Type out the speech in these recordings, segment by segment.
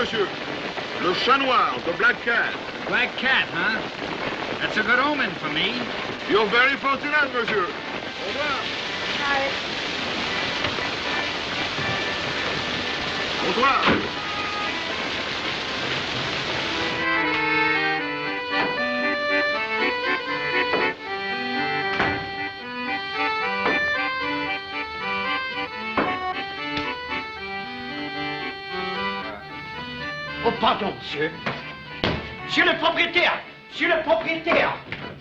monsieur. Le chat noir, the black cat. Black cat, huh? That's a good omen for me. You're very fortunate, monsieur. Au revoir. Bye. Bonsoir. Oh, pardon, monsieur. Monsieur le propriétaire! Monsieur le propriétaire!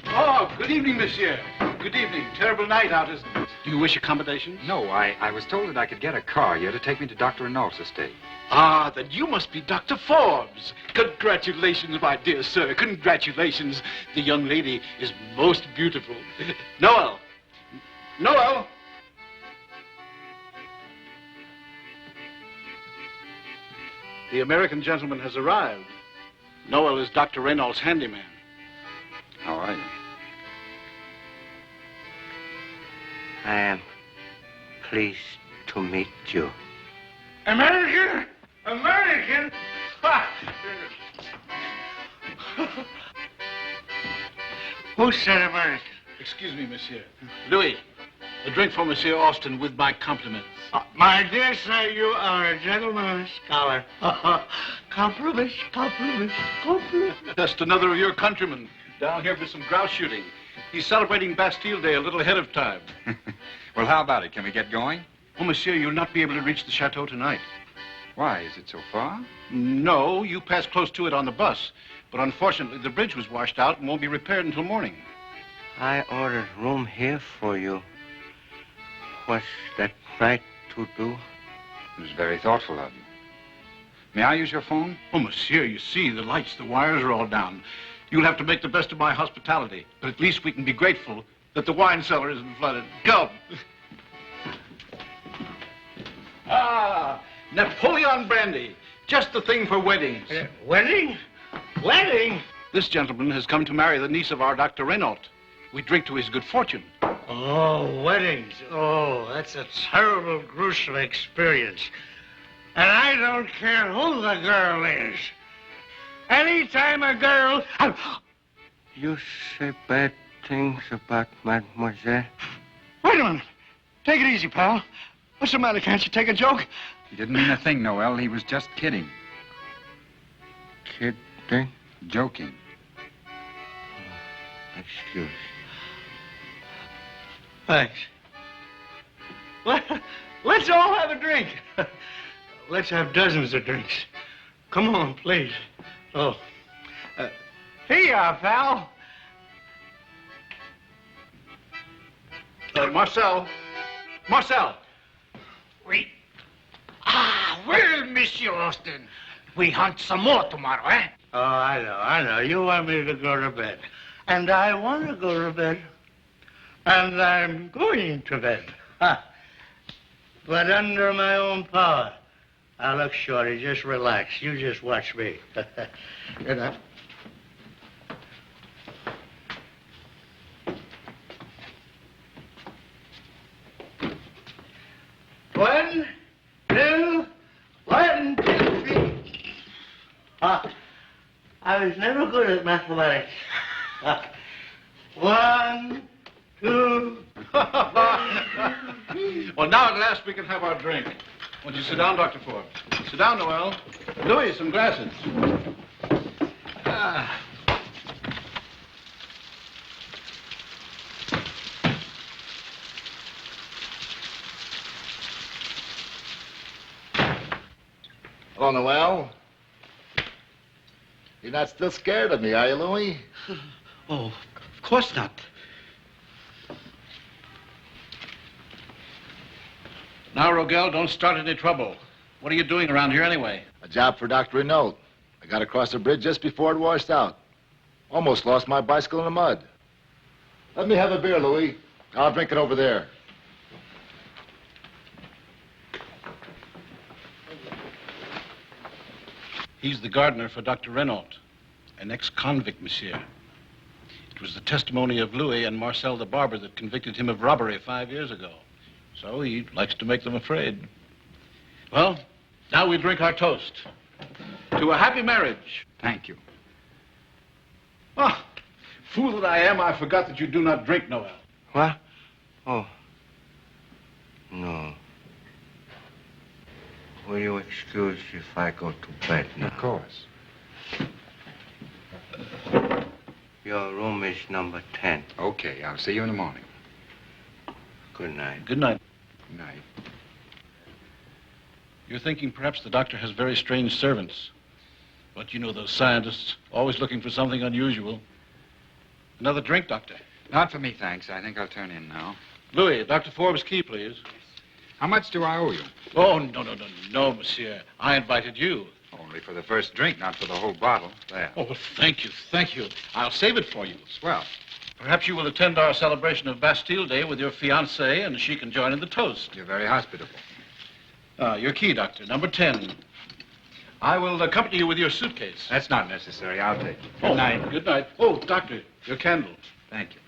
Oh, good evening, monsieur. Good evening. Terrible night out, isn't it? Do you wish accommodations? No, I was told that I could get a car here to take me to Dr. RENAULT'S estate. Ah, then you must be Dr. Forbes. Congratulations, my dear sir. Congratulations. The young lady is most beautiful. Noel. Noel. The American gentleman has arrived. Noel is Dr. RENAULT'S handyman. How are you? I am pleased to meet you. American? American? Who said American? Excuse me, monsieur. Louis, a drink for Monsieur Austin with my compliments. My dear sir, you are a gentleman and a scholar. Compliments, compliments, compliments. Just another of your countrymen down here for some grouse shooting. He's celebrating Bastille Day a little ahead of time. Well, how about it? Can we get going? Oh, monsieur, you'll not be able to reach the chateau tonight. Why? Is it so far? No, you passed close to it on the bus. But unfortunately, the bridge was washed out and won't be repaired until morning. I ordered room here for you. What's that right to do? It was very thoughtful of you. May I use your phone? Oh, monsieur, you see, the lights, the wires are all down. You'll have to make the best of my hospitality. But at least we can be grateful that the wine cellar isn't flooded. Come. Ah, Napoleon brandy. Just the thing for weddings. Wedding? Wedding? This gentleman has come to marry the niece of our Dr. Renault. We drink to his good fortune. Oh, weddings. Oh, that's a terrible, gruesome experience. And I don't care who the girl is. Anytime a girl... You say bad things about mademoiselle? Wait a minute. Take it easy, pal. What's the matter? Can't you take a joke? He didn't mean a thing, Noel. He was just kidding. Kidding? Joking. Excuse. Thanks. Let's all have a drink. Let's have dozens of drinks. Come on, please. Oh. Here you are, pal. Marcel. Marcel. Wait. Well, Monsieur Austin, we hunt some more tomorrow, eh? Oh, I know. You want me to go to bed. And I want to go to bed. And I'm going to bed. But under my own power. Now, look, Shorty, just relax. You just watch me. Good night. One, two, 3. I was never good at mathematics. 1, 2. Well, now at last we can have our drink. Won't you sit down, Dr. Forbes? Sit down, Noel. Louis, some glasses. Hello, Noel. You're not still scared of me, are you, Louis? Oh, of course not. Now, Rogel, don't start any trouble. What are you doing around here anyway? A job for Dr. Renault. I got across the bridge just before it washed out. Almost lost my bicycle in the mud. Let me have a beer, Louis. I'll drink it over there. He's the gardener for Dr. Renault, an ex-convict, monsieur. It was the testimony of Louis and Marcel the barber that convicted him of robbery 5 years ago. So he likes to make them afraid. Well, now we drink our toast. To a happy marriage. Thank you. Ah, fool that I am, I forgot that you do not drink, Noel. What? Oh. No. Will you excuse if I go to bed now? Of course. Your room is number 10. Okay, I'll see you in the morning. Good night. Good night. Good night. You're thinking perhaps the doctor has very strange servants. But you know those scientists, always looking for something unusual. Another drink, Doctor? Not for me, thanks. I think I'll turn in now. Louis, Dr. Forbes' key, please. How much do I owe you? Oh, no, monsieur. I invited you. Only for the first drink, not for the whole bottle. There. Oh, well, thank you. I'll save it for you. Swell. Perhaps you will attend our celebration of Bastille Day with your fiancée, and she can join in the toast. You're very hospitable. Your key, Doctor, number 10. I will accompany you with your suitcase. That's not necessary. I'll take it. Good night. Good night. Oh, Doctor, your candle. Thank you.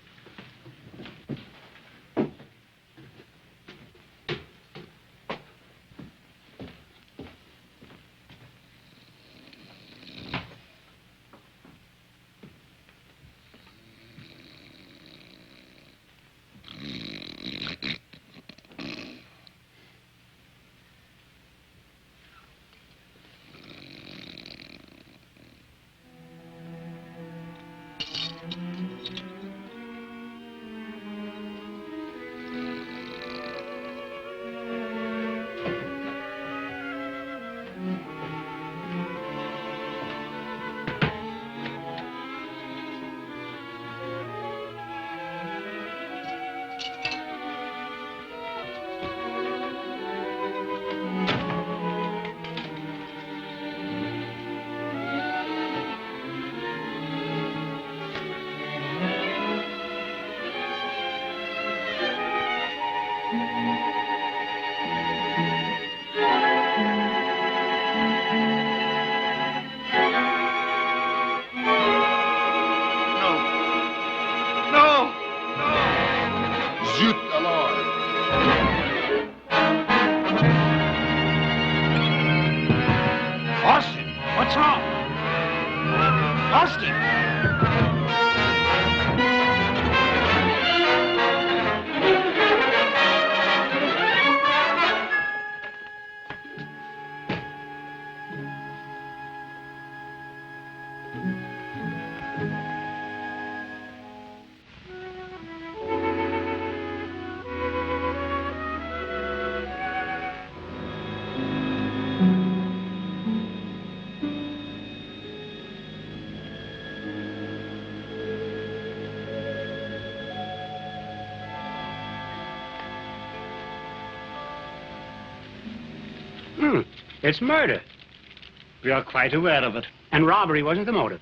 Zut alors! Austin, what's wrong? Austin! It's murder. We are quite aware of it. And robbery wasn't the motive.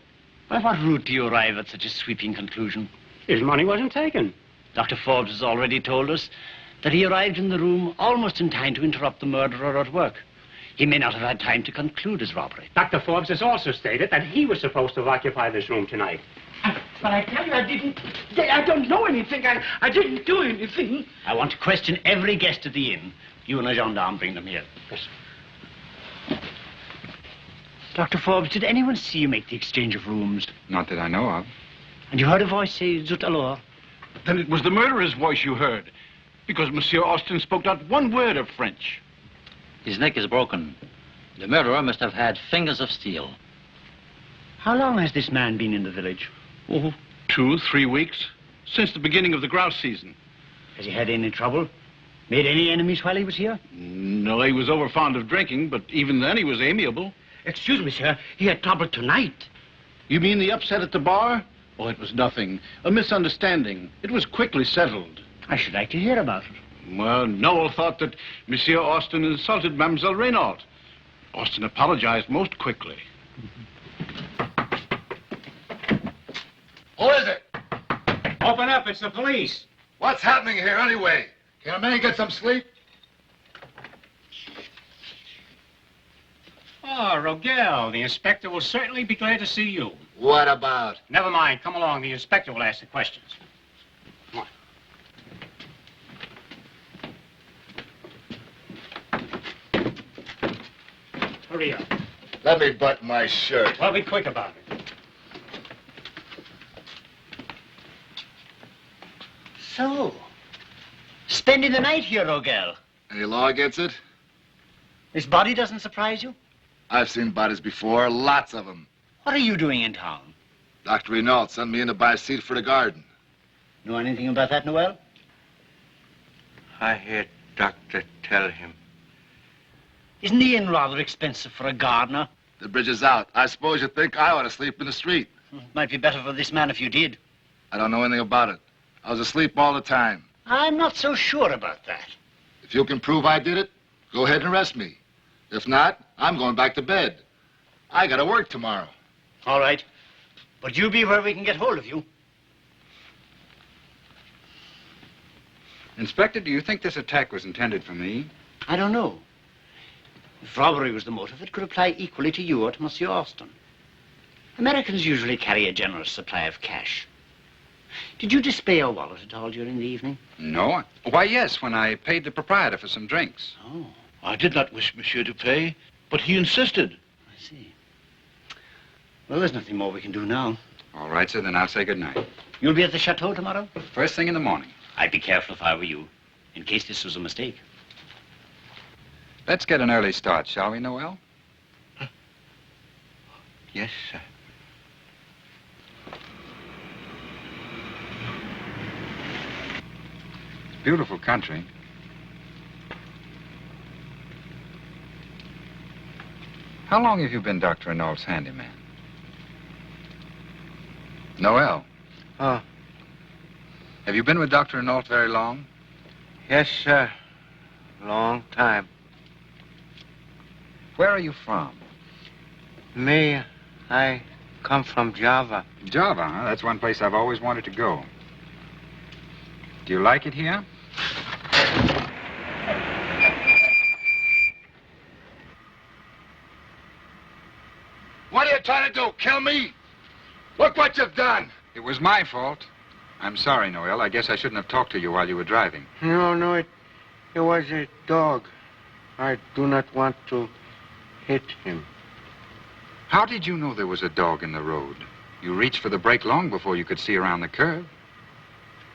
By what route do you arrive at such a sweeping conclusion? His money wasn't taken. Dr. Forbes has already told us that he arrived in the room almost in time to interrupt the murderer at work. He may not have had time to conclude his robbery. Dr. Forbes has also stated that he was supposed to occupy this room tonight. But I tell you, I don't know anything. I didn't do anything. I want to question every guest at the inn. You and a gendarme bring them here. Yes. Dr. Forbes, did anyone see you make the exchange of rooms? Not that I know of. And you heard a voice say, Zut alors? Then it was the murderer's voice you heard, because Monsieur Austin spoke not one word of French. His neck is broken. The murderer must have had fingers of steel. How long has this man been in the village? Oh, 2, 3 weeks, since the beginning of the grouse season. Has he had any trouble? Made any enemies while he was here? No, he was over fond of drinking, but even then he was amiable. Excuse me, sir. He had trouble tonight. You mean the upset at the bar? Oh, it was nothing. A misunderstanding. It was quickly settled. I should like to hear about it. Well, Noel thought that Monsieur Austin insulted Mademoiselle Renault. Austin apologized most quickly. Who is it? Open up, it's the police. What's happening here anyway? Can a man get some sleep? Oh, Rogel, the inspector will certainly be glad to see you. What about? Never mind, come along. The inspector will ask the questions. Come on. Hurry up. Let me button my shirt. Well, be quick about it. So, spending the night here, old girl. Any law against it? This body doesn't surprise you? I've seen bodies before, lots of them. What are you doing in town? Dr. Renault sent me in to buy a seed for the garden. Know anything about that, Noel? I heard Doctor tell him. Isn't the inn rather expensive for a gardener? The bridge is out. I suppose you think I ought to sleep in the street. Might be better for this man if you did. I don't know anything about it. I was asleep all the time. I'm not so sure about that. If you can prove I did it, go ahead and arrest me. If not, I'm going back to bed. I gotta work tomorrow. All right. But you be where we can get hold of you. Inspector, do you think this attack was intended for me? I don't know. If robbery was the motive, it could apply equally to you or to Monsieur Austin. Americans usually carry a generous supply of cash. Did you display your wallet at all during the evening? No. Why, yes, when I paid the proprietor for some drinks. Oh, I did not wish Monsieur to pay, but he insisted. I see. Well, there's nothing more we can do now. All right, sir, then I'll say good night. You'll be at the chateau tomorrow? First thing in the morning. I'd be careful if I were you, in case this was a mistake. Let's get an early start, shall we, Noel? Yes, sir. Beautiful country. How long have you been Dr. Renault's handyman? Noel, Oh, have you been with Dr. Renault very long? yes, sir. Long time. Where are you from? Me, I come from Java. Java, huh? That's one place I've always wanted to go. Do you like it here? What are you trying to do, kill me? Look what you've done. It was my fault. I'm sorry, Noel. I guess I shouldn't have talked to you while you were driving. No, it was a dog. I do not want to hit him. How did you know there was a dog in the road? You reached for the brake long before you could see around the curve.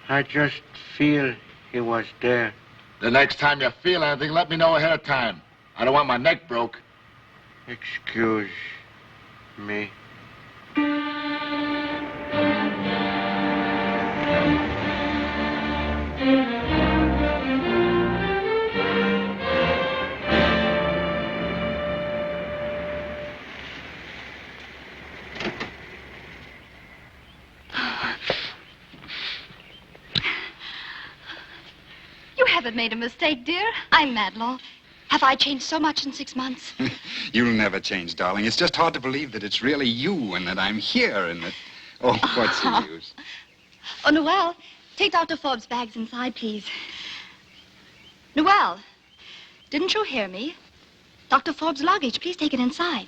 I just feel he was there. The next time you feel anything, let me know ahead of time. I don't want my neck broke. Excuse me. You haven't made a mistake, dear. I'm Madelon. Have I changed so much in 6 months? You'll never change, darling. It's just hard to believe that it's really you and that I'm here and that... Oh, what's the use? Oh, Noel, take Dr. Forbes' bags inside, please. Noel, didn't you hear me? Dr. Forbes' luggage, please take it inside.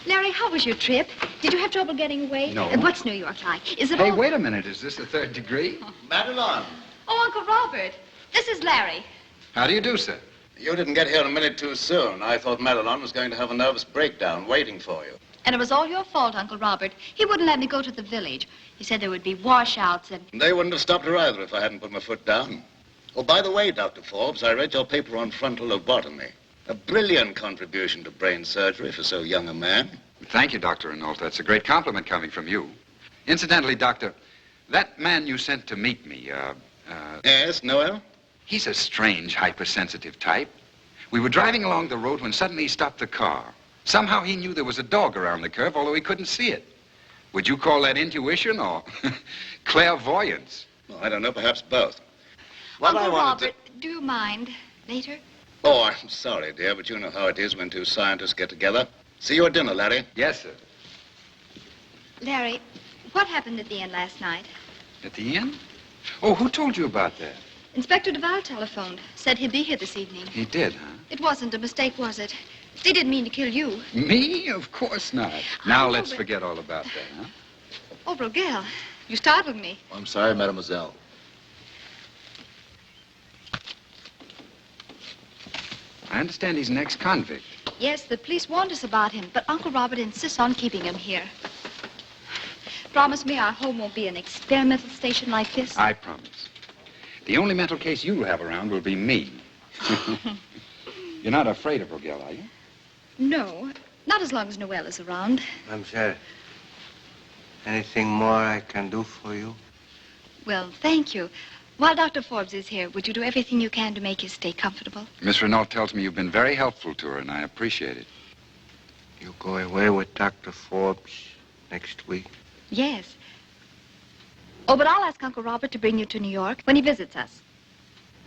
Larry, how was your trip? Did you have trouble getting away? No. And what's New York like? Is it Hey, all... wait a minute. Is this the third degree? Madelon, Oh, Uncle Robert, this is Larry. How do you do, sir? you didn't get here a minute too soon. I thought Madelon was going to have a nervous breakdown waiting for you. And it was all your fault, Uncle Robert. He wouldn't let me go to the village. He said there would be washouts and... They wouldn't have stopped her either if I hadn't put my foot down. Oh, by the way, Dr. Forbes, I read your paper on frontal lobotomy. A brilliant contribution to brain surgery for so young a man. Thank you, Dr. Renault. That's a great compliment coming from you. Incidentally, Doctor, that man you sent to meet me, Yes, Noel? he's a strange, hypersensitive type. We were driving along the road when suddenly he stopped the car. Somehow he knew there was a dog around the curve, although he couldn't see it. Would you call that intuition or clairvoyance? Well, I don't know, perhaps both. Uncle Robert, do you mind later? Oh, I'm sorry, dear, but you know how it is when two scientists get together. See you at dinner, Larry. Yes, sir. Larry, what happened at the inn last night? At the inn? Oh, who told you about that? Inspector Duval telephoned. Said he'd be here this evening. He did, huh? It wasn't a mistake, was it? They didn't mean to kill you. Me? Of course not. Now know, let's but- forget all about that, huh? Oh, Brogel, you startled me. I'm sorry, mademoiselle. I understand he's an ex-convict. Yes, the police warned us about him, but Uncle Robert insists on keeping him here. Promise me our home won't be an experimental station like this. I promise. The only mental case you'll have around will be me. You're not afraid of Rogel, are you? No, not as long as Noel is around. Mademoiselle, anything more I can do for you? Well, thank you. While Dr. Forbes is here, would you do everything you can to make his stay comfortable? Miss Renault tells me you've been very helpful to her, and I appreciate it. You go away with Dr. Forbes next week? Yes. Oh, but I'll ask Uncle Robert to bring you to New York when he visits us.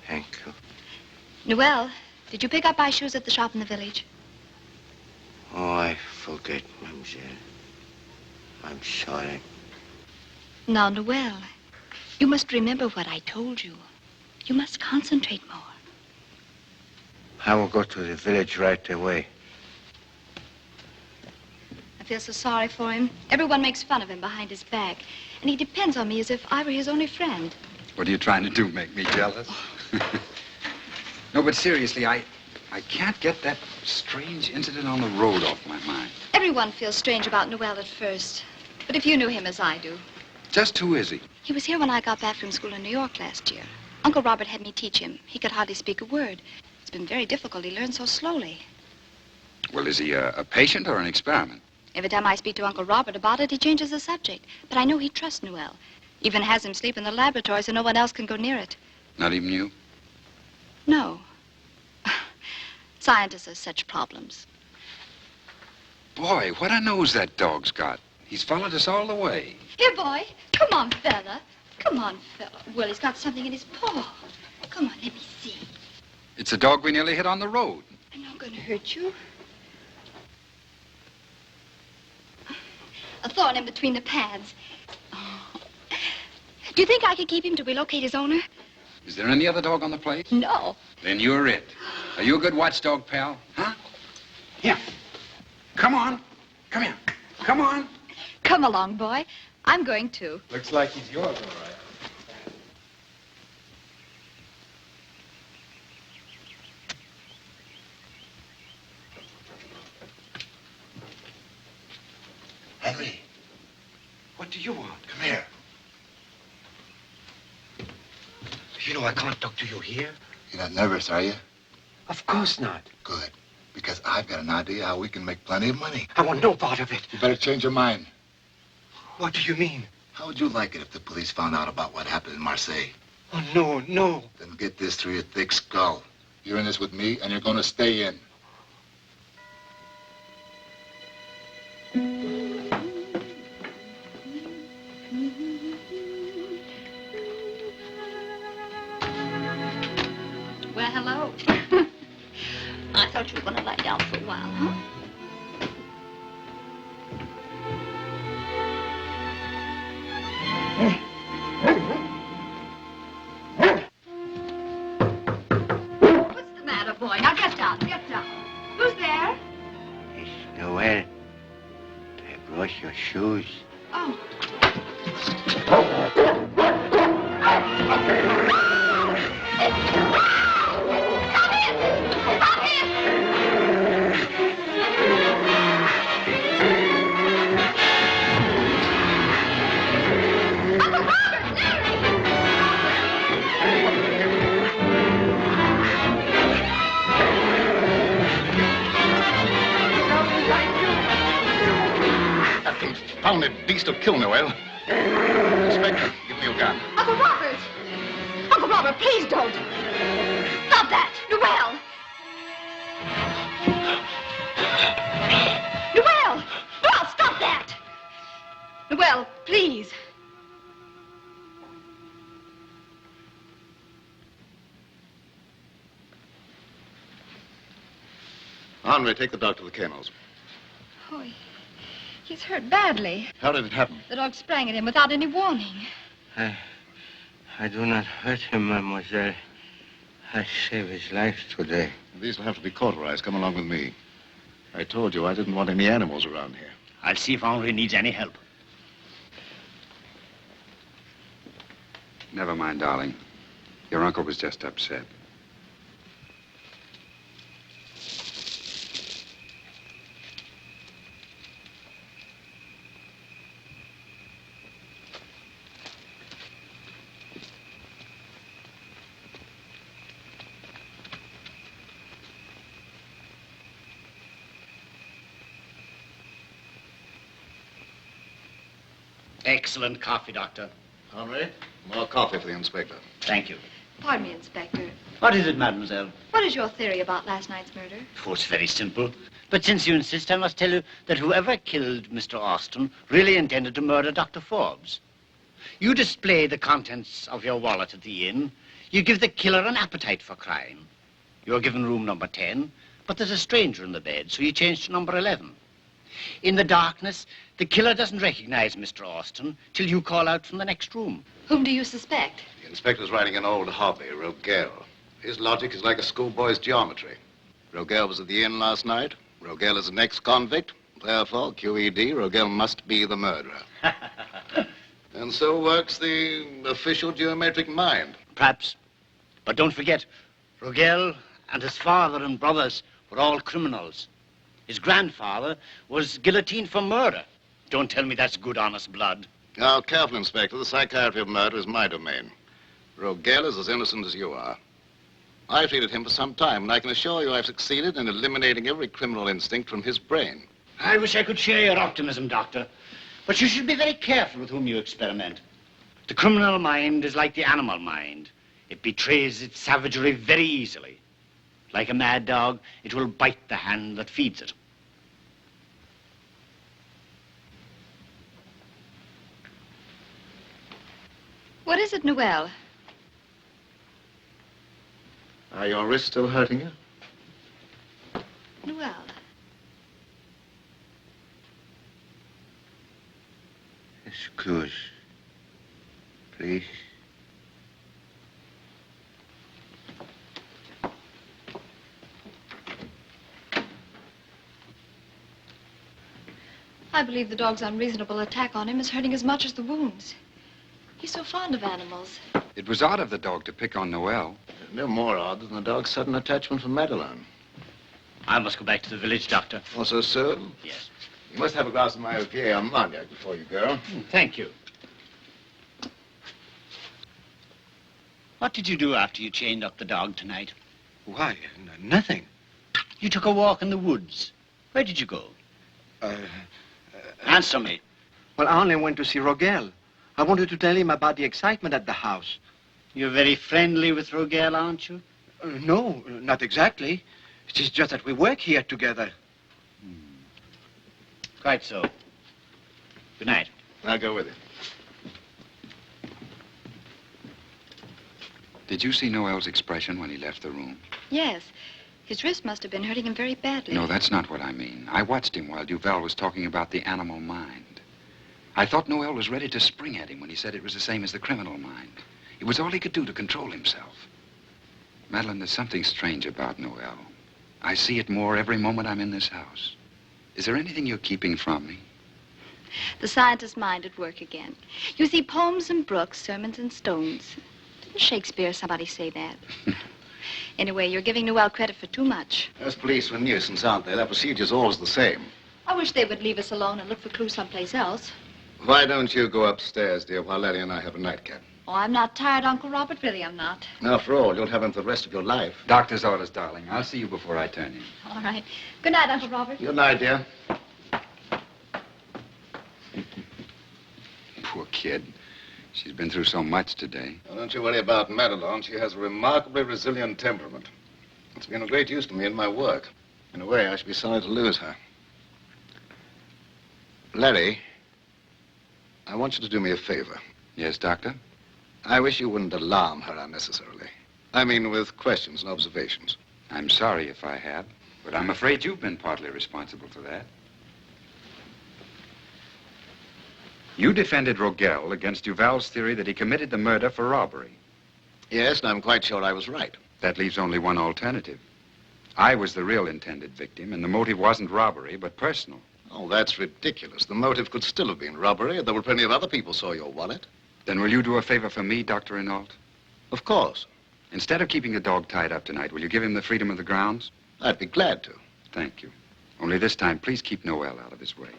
Thank you. Noel, did you pick up my shoes at the shop in the village? Oh, I forget, mademoiselle. I'm sorry. Now, Noel, you must remember what I told you. You must concentrate more. I will go to the village right away. I feel so sorry for him. Everyone makes fun of him behind his back. And he depends on me as if I were his only friend. What are you trying to do, make me jealous? No, but seriously, I can't get that strange incident on the road off my mind. Everyone feels strange about Noel at first. But if you knew him as I do. Just who is he? He was here when I got back from school in New York last year. Uncle Robert had me teach him. He could hardly speak a word. It's been very difficult. He learned so slowly. Well, is he a patient or an experiment? Every time I speak to Uncle Robert about it, he changes the subject. But I know he trusts Noel. Even has him sleep in the laboratory so no one else can go near it. Not even you? No. Scientists have such problems. Boy, what a nose that dog's got. He's followed us all the way. Here, boy. Come on, fella. Come on, fella. Well, he's got something in his paw. Come on, let me see. It's a dog we nearly hit on the road. I'm not going to hurt you. A thorn in between the pads. Oh. Do you think I could keep him till we locate his owner? Is there any other dog on the place? No. Then you're it. Are you a good watchdog, pal? Huh? Here. Come on. Come here. Come on. Come along, boy. I'm going too. Looks like he's yours, all right. Henry, What do you want? come here. You know I can't talk to you here. You're not nervous, are you? Of course not. Good. Because I've got an idea how we can make plenty of money. I want no part of it. You better change your mind. What do you mean? How would you like it if the police found out about what happened in Marseille? Oh, no, no. Then get this through your thick skull. You're in this with me, and you're going to stay in. Well, hello. I thought you were going to lie down for a while, huh? What's the matter, boy? Now get down, get down. Who's there? It's Noel. I brought your shoes. Oh. That confounded beast will kill Noel. Inspector, give me your gun. Uncle Robert! Uncle Robert, please don't! Stop that! Noel! Noel! Noel, stop that! Noel, please. Henri, take the dog to the kennels. Oh, he's hurt badly. How did it happen? The dog sprang at him without any warning. I do not hurt him, mademoiselle. I saved his life today. These will have to be cauterized. Come along with me. I told you I didn't want any animals around here. I'll see if Henri needs any help. Never mind, darling. Your uncle was just upset. Excellent coffee, Doctor. Henry, more coffee for the inspector. Thank you. Pardon me, Inspector. What is it, mademoiselle? What is your theory about last night's murder? Oh, it's very simple. But since you insist, I must tell you that whoever killed Mr. Austin really intended to murder Dr. Forbes. You display the contents of your wallet at the inn. You give the killer an appetite for crime. You're given room number 10, but there's a stranger in the bed, so you change to number 11. In the darkness, the killer doesn't recognize Mr. Austin till you call out from the next room. Whom do you suspect? The inspector's writing an old hobby, Rogel. His logic is like a schoolboy's geometry. Rogel was at the inn last night. Rogel is an ex-convict. Therefore, QED, Rogel must be the murderer. And so works the official geometric mind. Perhaps. But don't forget, Rogel and his father and brothers were all criminals. His grandfather was guillotined for murder. Don't tell me that's good, honest blood. Now, careful, Inspector. The psychiatry of murder is my domain. Rogel is as innocent as you are. I've treated him for some time, and I can assure you I've succeeded in eliminating every criminal instinct from his brain. I wish I could share your optimism, Doctor. But you should be very careful with whom you experiment. The criminal mind is like the animal mind. It betrays its savagery very easily. Like a mad dog, it will bite the hand that feeds it. What is it, Noel? Are your wrists still hurting you? Noel. Excuse. Please. I believe the dog's unreasonable attack on him is hurting as much as the wounds. He's so fond of animals. It was odd of the dog to pick on Noel. No more odd than the dog's sudden attachment for Madeline. I must go back to the village, Doctor. Oh, so soon? Yes. You must have a glass of my OPA on Monday before you go. Thank you. What did you do after you chained up the dog tonight? Why, nothing. You took a walk in the woods. Where did you go? Answer me. Well, I only went to see Rogel. I wanted to tell him about the excitement at the house. You're very friendly with Rogel, aren't you? No, not exactly. It is just that we work here together. Quite so. Good night. I'll go with you. Did you see Noel's expression when he left the room? Yes. His wrist must have been hurting him very badly. No, that's not what I mean. I watched him while Duval was talking about the animal mind. I thought Noel was ready to spring at him when he said it was the same as the criminal mind. It was all he could do to control himself. Madeline, there's something strange about Noel. I see it more every moment I'm in this house. Is there anything you're keeping from me? The scientist's mind at work again. You see poems and brooks, sermons and stones. Didn't Shakespeare, somebody say that? Anyway, you're giving Noel credit for too much. Those police were a nuisance, aren't they? Their procedure's always the same. I wish they would leave us alone and look for clues someplace else. Why don't you go upstairs, dear, while Letty and I have a nightcap? Oh, I'm not tired, Uncle Robert. Really, I'm not. After all, you'll have him for the rest of your life. Doctor's orders, darling. I'll see you before I turn in. All right. Good night, Uncle Robert. Good night, dear. Poor kid. She's been through so much today. Well, don't you worry about Madeline. She has a remarkably resilient temperament. It's been of great use to me in my work. In a way, I should be sorry to lose her. Larry, I want you to do me a favor. Yes, Doctor? I wish you wouldn't alarm her unnecessarily. I mean, with questions and observations. I'm sorry if I have, but I'm afraid you've been partly responsible for that. You defended Rogel against Duval's theory that he committed the murder for robbery. Yes, and I'm quite sure I was right. That leaves only one alternative. I was the real intended victim, and the motive wasn't robbery, but personal. Oh, that's ridiculous. The motive could still have been robbery. There were plenty of other people saw your wallet. Then will you do a favor for me, Dr. Renault? Of course. Instead of keeping the dog tied up tonight, will you give him the freedom of the grounds? I'd be glad to. Thank you. Only this time, please keep Noel out of his way.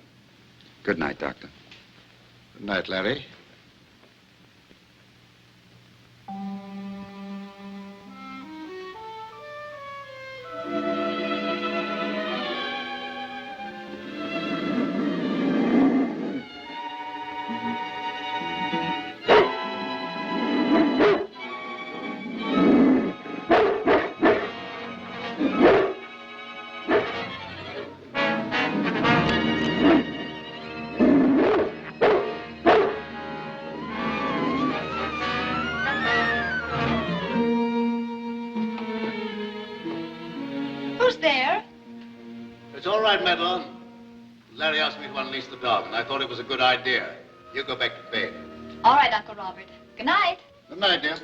Good night, Doctor. Good night, Larry. Who's there? It's all right, Madeline. Larry asked me to unleash the dog, and I thought it was a good idea. You go back to bed. All right, Uncle Robert. Good night. Good night, dear.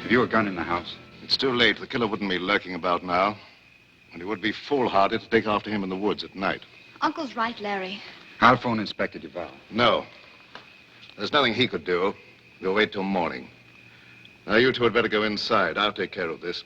Have you a gun in the house? It's too late. The killer wouldn't be lurking about now. And he would be foolhardy to take after him in the woods at night. Uncle's right, Larry. I'll phone Inspector Duval. No. There's nothing he could do. We'll wait till morning. Now, you two had better go inside. I'll take care of this.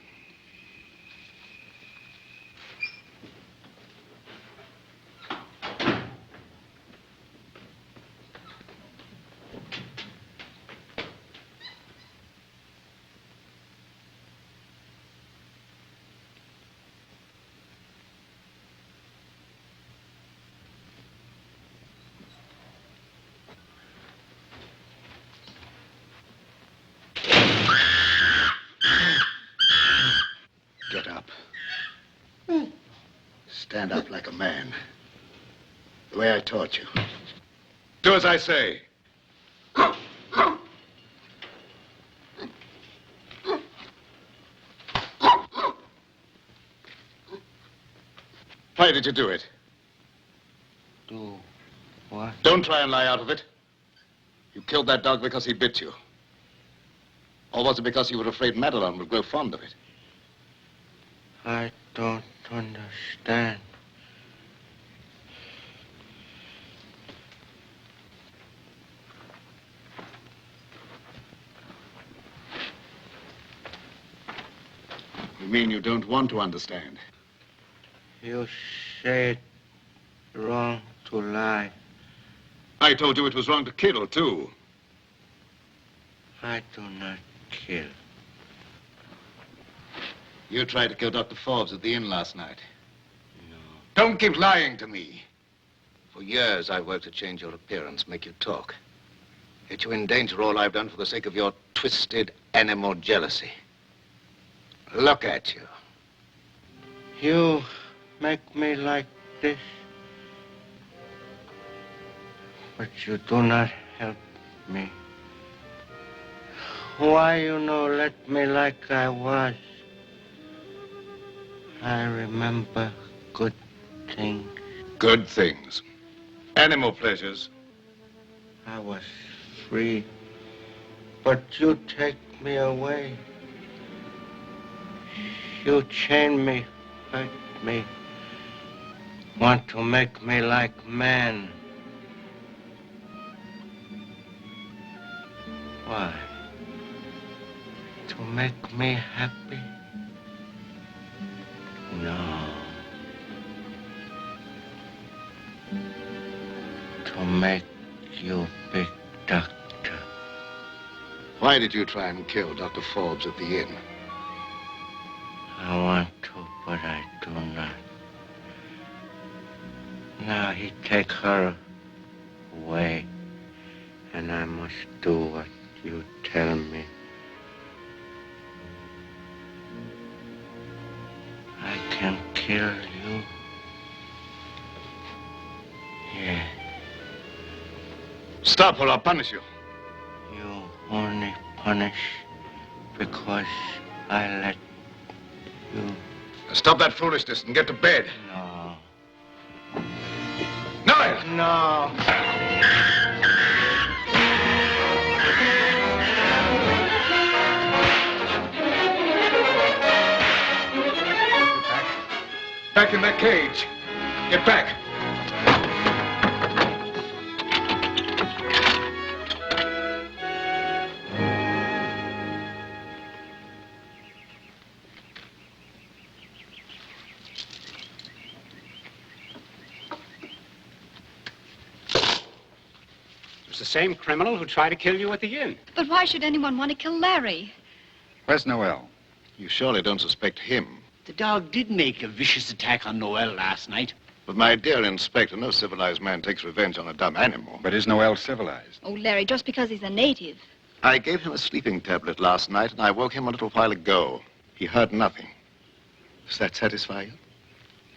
Get up. Stand up like a man. The way I taught you. Do as I say. Why did you do it? Do what? Don't try and lie out of it. You killed that dog because he bit you. Or was it because you were afraid Madeline would grow fond of it? I don't understand. You mean you don't want to understand? You say it wrong to lie. I told you it was wrong to kill, too. I do not kill. You tried to kill Dr. Forbes at the inn last night. No. Don't keep lying to me. For years, I've worked to change your appearance, make you talk. Yet you endanger all I've done for the sake of your twisted animal jealousy. Look at you. You make me like this. But you do not help me. Why you no let me like I was? I remember good things. Good things. Animal pleasures. I was free, but you take me away. You chain me, hurt me, want to make me like man. Why? To make me happy? No. To make you big doctor. Why did you try and kill Dr. Forbes at the inn? I want to, but I do not. Now he take her away, and I must do what you tell me. I can kill you. Yeah. Stop or I'll punish you. You only punish because I let you. Now stop that foolishness and get to bed. No. No! No. back in that cage. Get back. It's the same criminal who tried to kill you at the inn. But why should anyone want to kill Larry? Where's Noel? You surely don't suspect him. The dog did make a vicious attack on Noel last night. But my dear Inspector, no civilized man takes revenge on a dumb animal. But is Noel civilized? Oh, Larry, just because he's a native. I gave him a sleeping tablet last night, and I woke him a little while ago. He heard nothing. Does that satisfy you?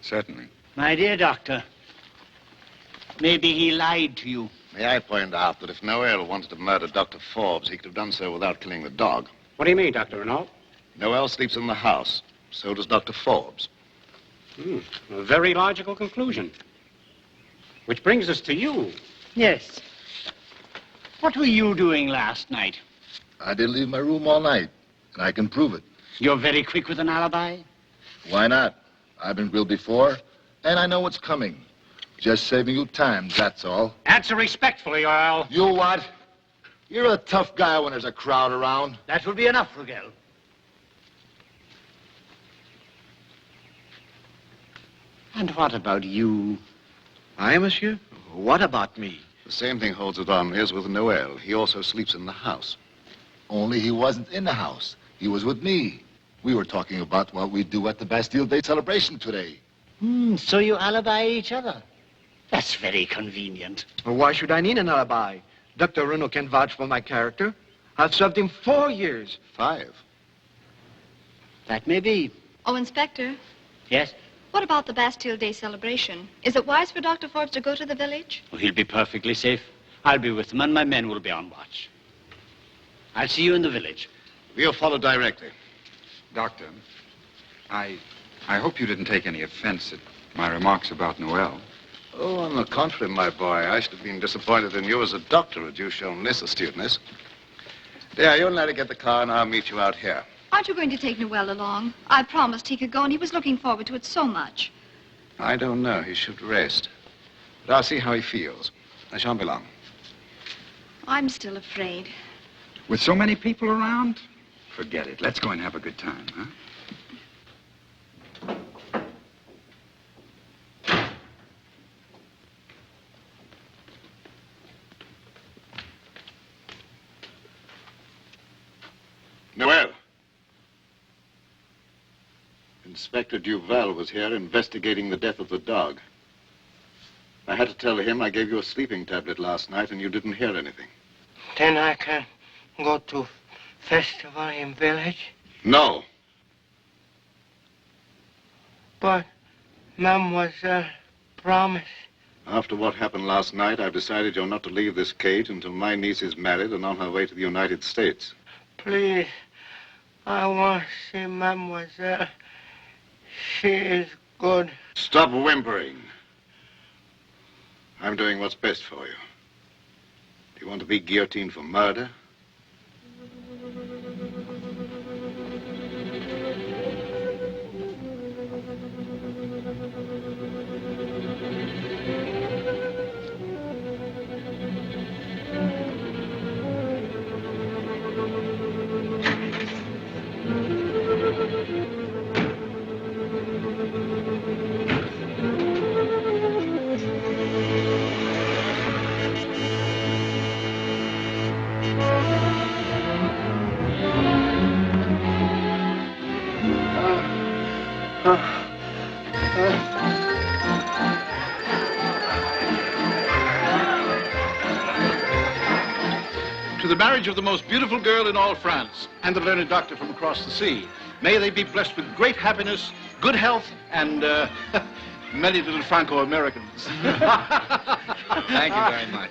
Certainly. My dear doctor, maybe he lied to you. May I point out that if Noel wanted to murder Dr. Forbes, he could have done so without killing the dog. What do you mean, Dr. Renault? Noel sleeps in the house. So does Dr. Forbes. A very logical conclusion. Which brings us to you. Yes. What were you doing last night? I didn't leave my room all night, and I can prove it. You're very quick with an alibi? Why not? I've been grilled before, and I know what's coming. Just saving you time, that's all. Answer respectfully, Earl. You what? You're a tough guy when there's a crowd around. That will be enough, Rogel. And what about you? I, monsieur? What about me? The same thing holds it on as with Noel. He also sleeps in the house. Only he wasn't in the house. He was with me. We were talking about what we do at the Bastille Day celebration today. So you alibi each other. That's very convenient. Well, why should I need an alibi? Dr. Renault can vouch for my character. I've served him 4 years. 5. That may be. Oh, Inspector, Yes? what about the Bastille Day celebration? Is it wise for Dr. Forbes to go to the village? Oh, he'll be perfectly safe. I'll be with him, and my men will be on watch. I'll see you in the village. We'll follow directly. Doctor, I hope you didn't take any offense at my remarks about Noel. Oh, on the contrary, my boy. I should have been disappointed in you as a doctor had you shown this astuteness. There, you and Larry get the car, and I'll meet you out here. Aren't you going to take Noel along? I promised he could go, and he was looking forward to it so much. I don't know. He should rest. But I'll see how he feels. I shan't be long. I'm still afraid. With so many people around? Forget it. Let's go and have a good time, huh? Noel. Inspector Duval was here investigating the death of the dog. I had to tell him I gave you a sleeping tablet last night and you didn't hear anything. Then I can go to festival in village? No. But Mademoiselle promised. After what happened last night, I've decided you're not to leave this cage until my niece is married and on her way to the United States. Please, I want to see Mademoiselle. She is good. Stop whimpering. I'm doing what's best for you. Do you want to be guillotined for murder? To the marriage of the most beautiful girl in all France and the learned doctor from across the sea. May they be blessed with great happiness, good health, and many little Franco-Americans. Thank you very much.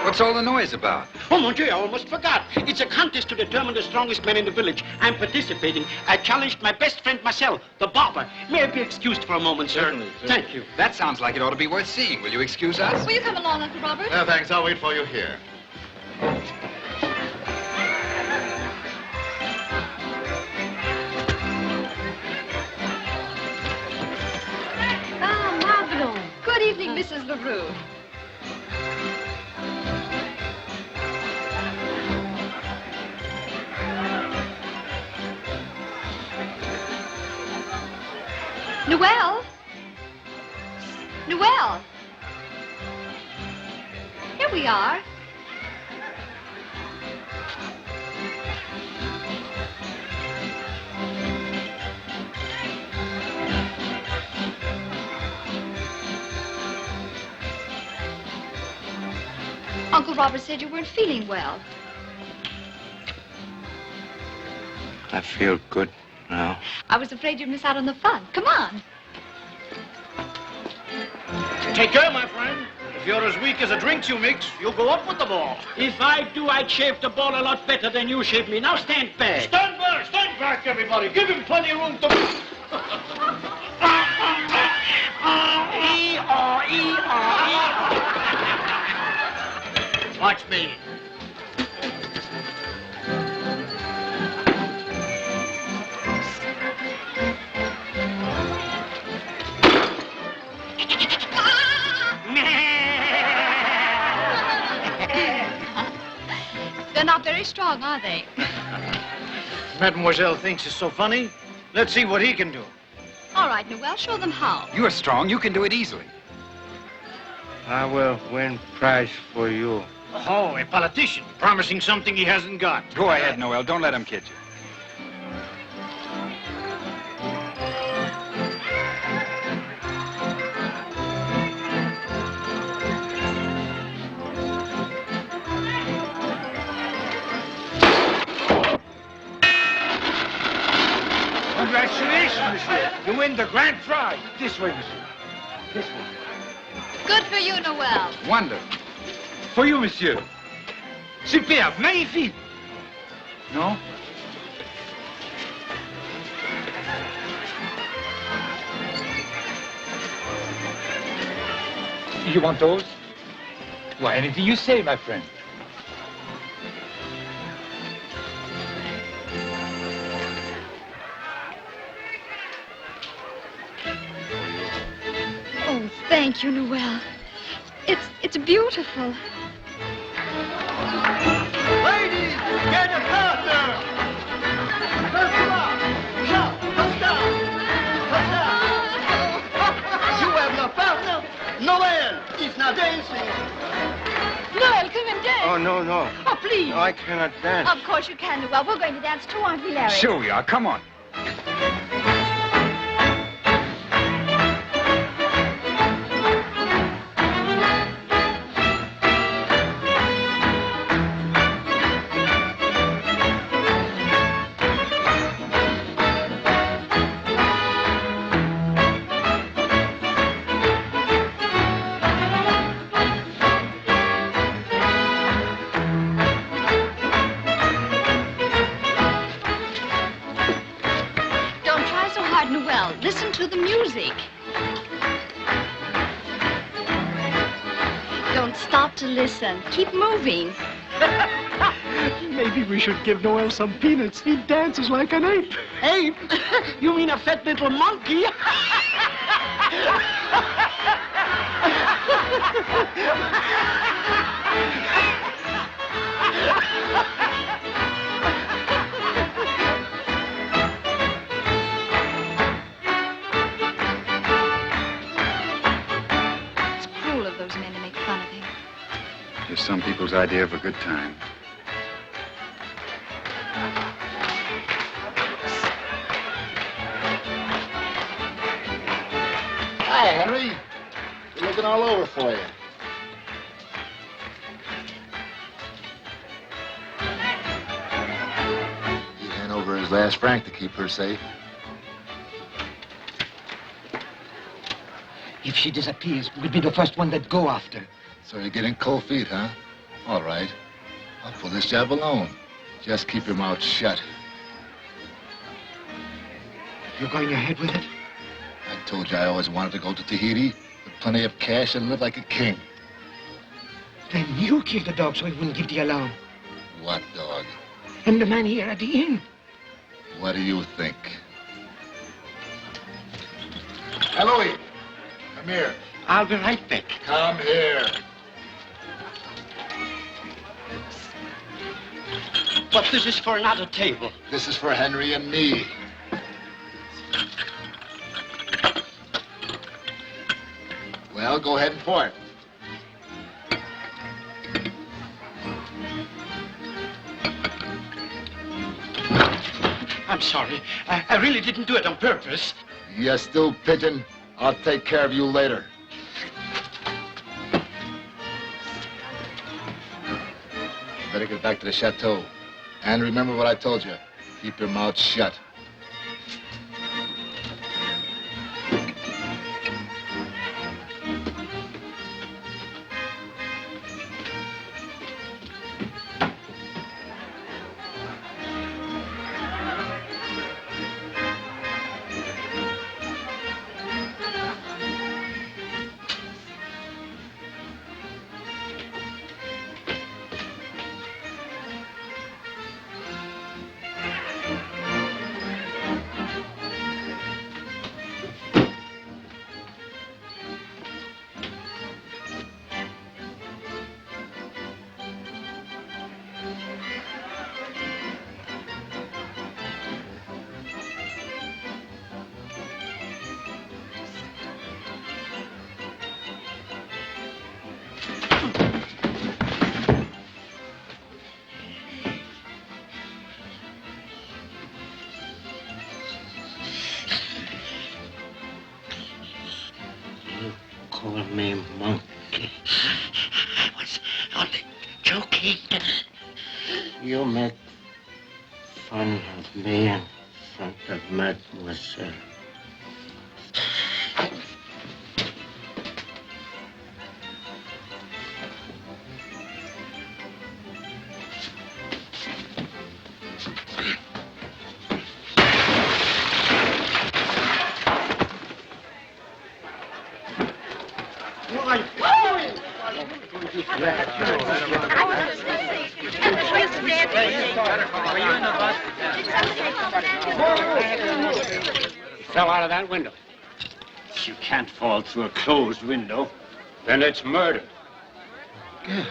What's all the noise about? Oh, mon Dieu, I almost forgot. It's a contest to determine the strongest man in the village. I'm participating. I challenged my best friend Marcel, the barber. May I be excused for a moment, sir? Certainly. Thank you. That sounds like it ought to be worth seeing. Will you excuse us? Will you come along, Uncle Robert? No, thanks. I'll wait for you here. the roof. Noel? Noel? Here we are. Uncle Robert said you weren't feeling well. I feel good now. I was afraid you'd miss out on the fun. Come on. Take care, my friend. If you're as weak as a drinks you mix, you'll go up with the ball. If I do, I'd shape the ball a lot better than you shape me. Now stand back. Stand back, everybody. Give him plenty of room to... Watch me. They're not very strong, are they? Mademoiselle thinks it's so funny. Let's see what he can do. All right, Noel, show them how. You are strong. You can do it easily. I will win prize for you. Oh, a politician promising something he hasn't got. Go ahead, Noel. Don't let him kid you. Congratulations, monsieur. You win the grand prize. This way, monsieur. This way. Good for you, Noel. Wonderful. For you, monsieur. Superbe, magnifique. No? You want those? Why, anything you say, my friend. Oh, thank you, Noel. It's beautiful. Ladies, get a partner. You have no partner. Noel is not dancing. Noel, come and dance. Oh, no, no. Oh, please. No, I cannot dance. Of course you can, Noel. We're going to dance too, aren't we, Larry? Sure we are. Come on. Listen to the music. Don't stop to listen. Keep moving. Maybe we should give Noel some peanuts. He dances like an ape. Ape? You mean a fat little monkey? Just some people's idea of a good time. Hi, Henry. We're looking all over for you. He hand over his last franc to keep her safe. If she disappears, we'll be the first one that go after. So you're getting cold feet, huh? All right. I'll pull this job alone. Just keep your mouth shut. You're going ahead with it? I told you I always wanted to go to Tahiti with plenty of cash and live like a king. Then you killed the dog so he wouldn't give the alarm. What dog? And the man here at the inn. What do you think? Hey, Louis, come here. I'll be right back. Come here. But this is for another table. This is for Henry and me. Well, go ahead and pour it. I'm sorry. I really didn't do it on purpose. You still pigeon? I'll take care of you later. Better get back to the chateau. And remember what I told you. Keep your mouth shut. Call me monkey. I was only joking. You make fun of me in front of Mademoiselle. Fell out of that window. You can't fall through a closed window. Then it's murder. Yeah.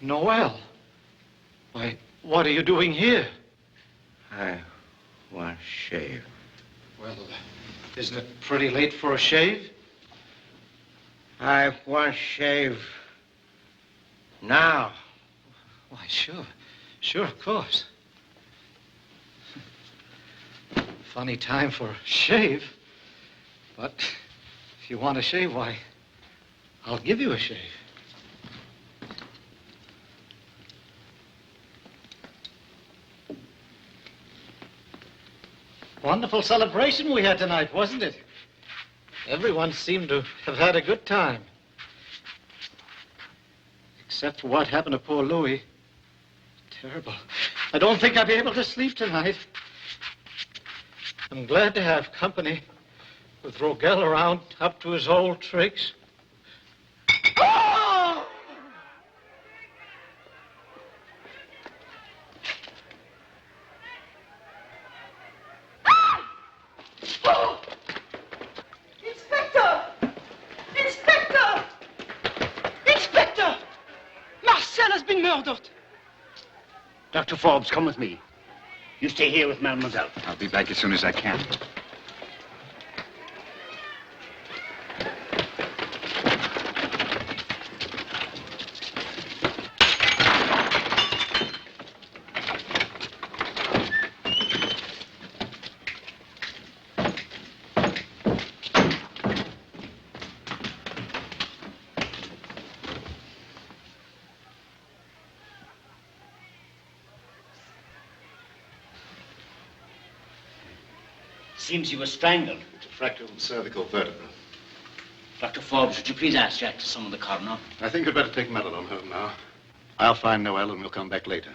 Noel. Why, what are you doing here? I want to shave. Well, isn't it pretty late for a shave? I want to shave now. Why, sure. Sure, of course. Funny time for a shave. But if you want a shave, why, I'll give you a shave. Wonderful celebration we had tonight, wasn't it? Everyone seemed to have had a good time. Except for what happened to poor Louis. Terrible. I don't think I'll be able to sleep tonight. I'm glad to have company with Rogel around up to his old tricks. Oh! Oh! Inspector! Inspector! Inspector! Marcel has been murdered. Dr. Forbes, come with me. You stay here with Mademoiselle. I'll be back as soon as I can. Seems you were strangled. It's a fractured cervical vertebra. Dr. Forbes, would you please ask Jack to summon the coroner? I think you'd better take Madeline home now. I'll find Noel and we'll come back later.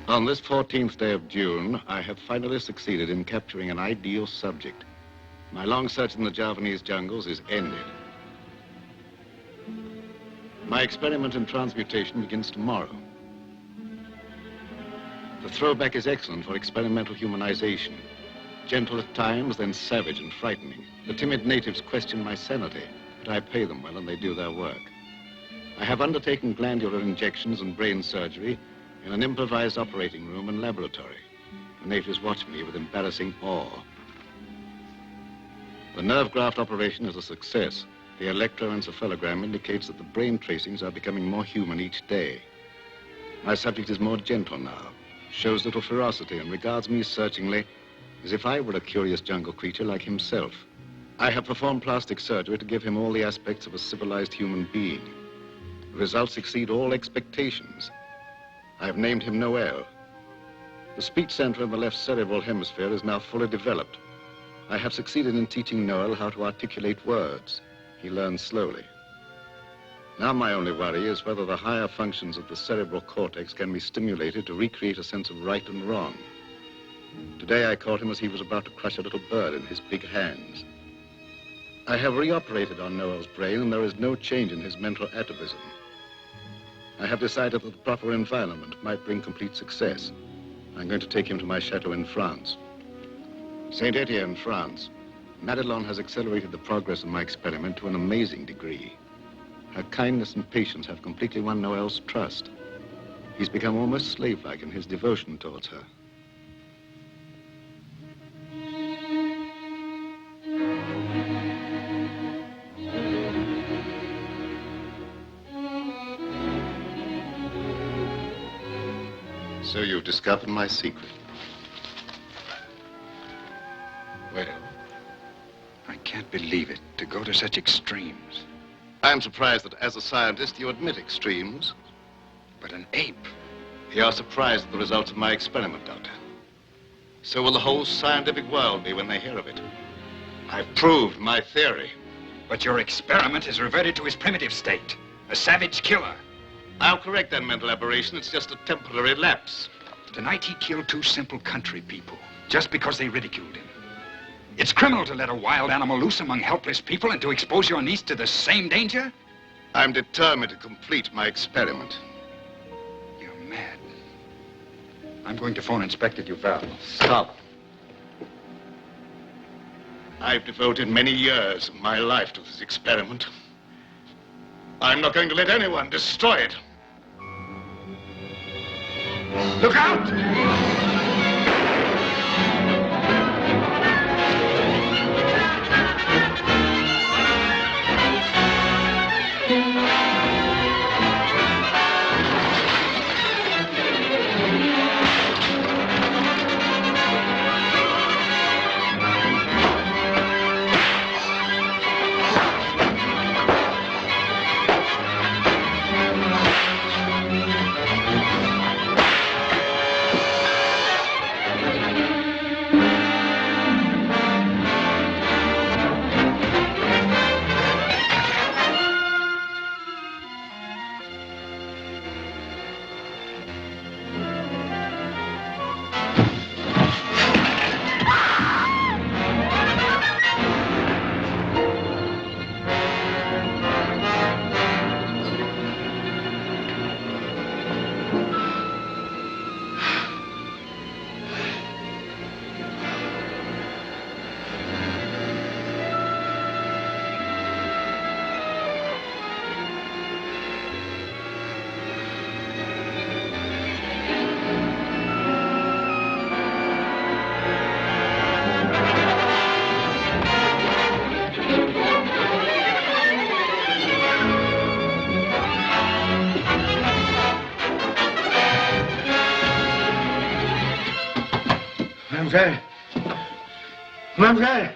On this 14th day of June, I have finally succeeded in capturing an ideal subject. My long search in the Javanese jungles is ended. My experiment in transmutation begins tomorrow. The throwback is excellent for experimental humanization. Gentle at times, then savage and frightening. The timid natives question my sanity, but I pay them well and they do their work. I have undertaken glandular injections and brain surgery in an improvised operating room and laboratory. The natives watch me with embarrassing awe. The nerve graft operation is a success. The electroencephalogram indicates that the brain tracings are becoming more human each day. My subject is more gentle now, shows little ferocity, and regards me searchingly as if I were a curious jungle creature like himself. I have performed plastic surgery to give him all the aspects of a civilized human being. The results exceed all expectations. I have named him Noel. The speech center in the left cerebral hemisphere is now fully developed. I have succeeded in teaching Noel how to articulate words. He learns slowly. Now my only worry is whether the higher functions of the cerebral cortex can be stimulated to recreate a sense of right and wrong. Today I caught him as he was about to crush a little bird in his big hands. I have reoperated on Noel's brain and there is no change in his mental atavism. I have decided that the proper environment might bring complete success. I'm going to take him to my chateau in France. Saint Etienne, France. Madelon has accelerated the progress of my experiment to an amazing degree. Her kindness and patience have completely won Noel's trust. He's become almost slave-like in his devotion towards her. So you've discovered my secret. Well, I can't believe it, to go to such extremes. I'm surprised that as a scientist you admit extremes. But an ape. You're surprised at the results of my experiment, Doctor. So will the whole scientific world be when they hear of it. I've proved my theory. But your experiment has reverted to his primitive state. A savage killer. I'll correct that mental aberration. It's just a temporary lapse. Tonight he killed 2 simple country people, just because they ridiculed him. It's criminal to let a wild animal loose among helpless people and to expose your niece to the same danger? I'm determined to complete my experiment. You're mad. I'm going to phone Inspector Duval. Stop. I've devoted many years of my life to this experiment. I'm not going to let anyone destroy it. Look out! Mademoiselle! Mademoiselle!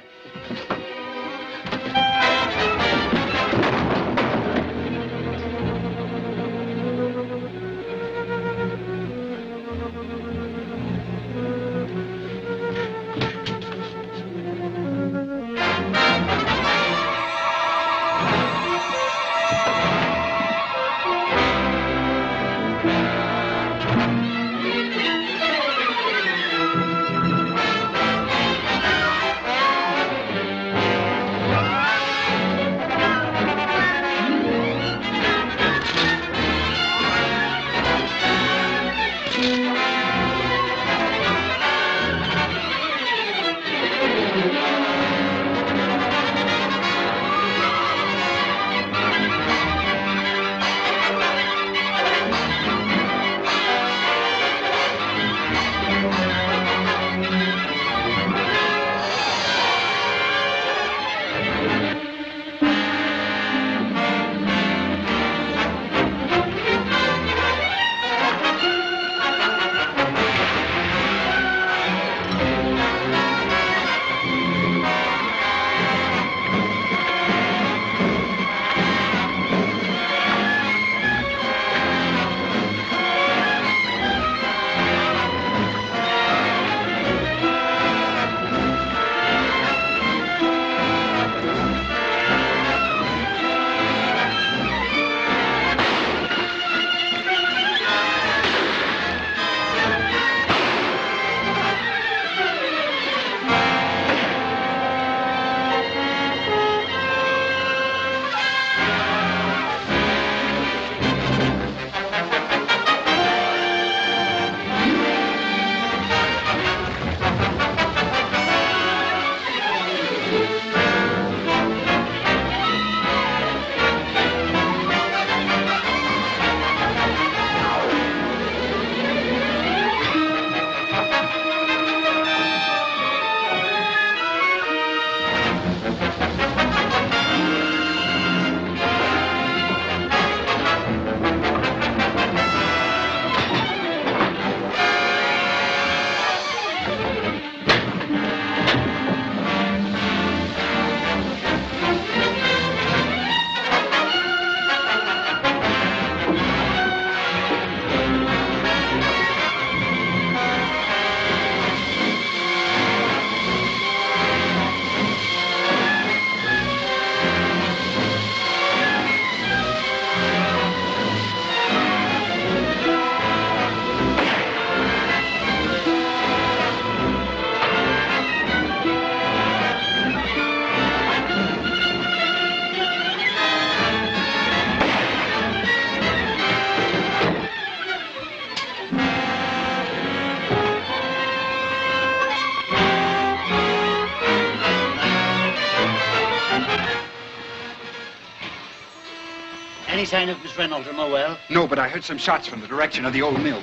Any sign of Miss Reynolds in my well? No, but I heard some shots from the direction of the old mill.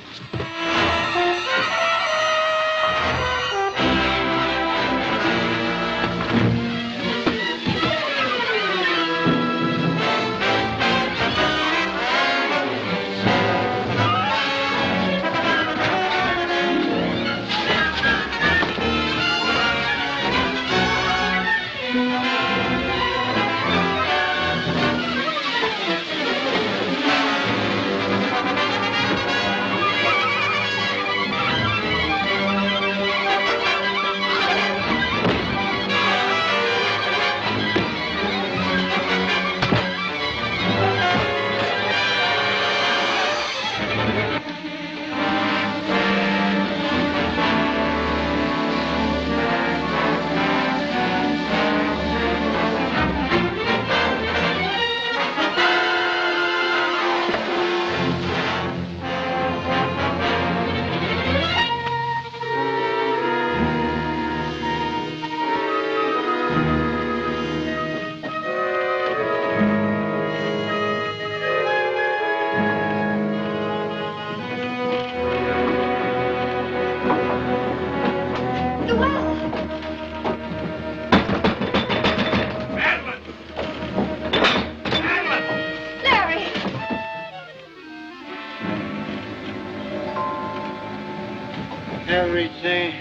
Everything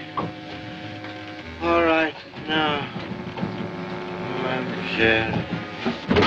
all right now, Mademoiselle.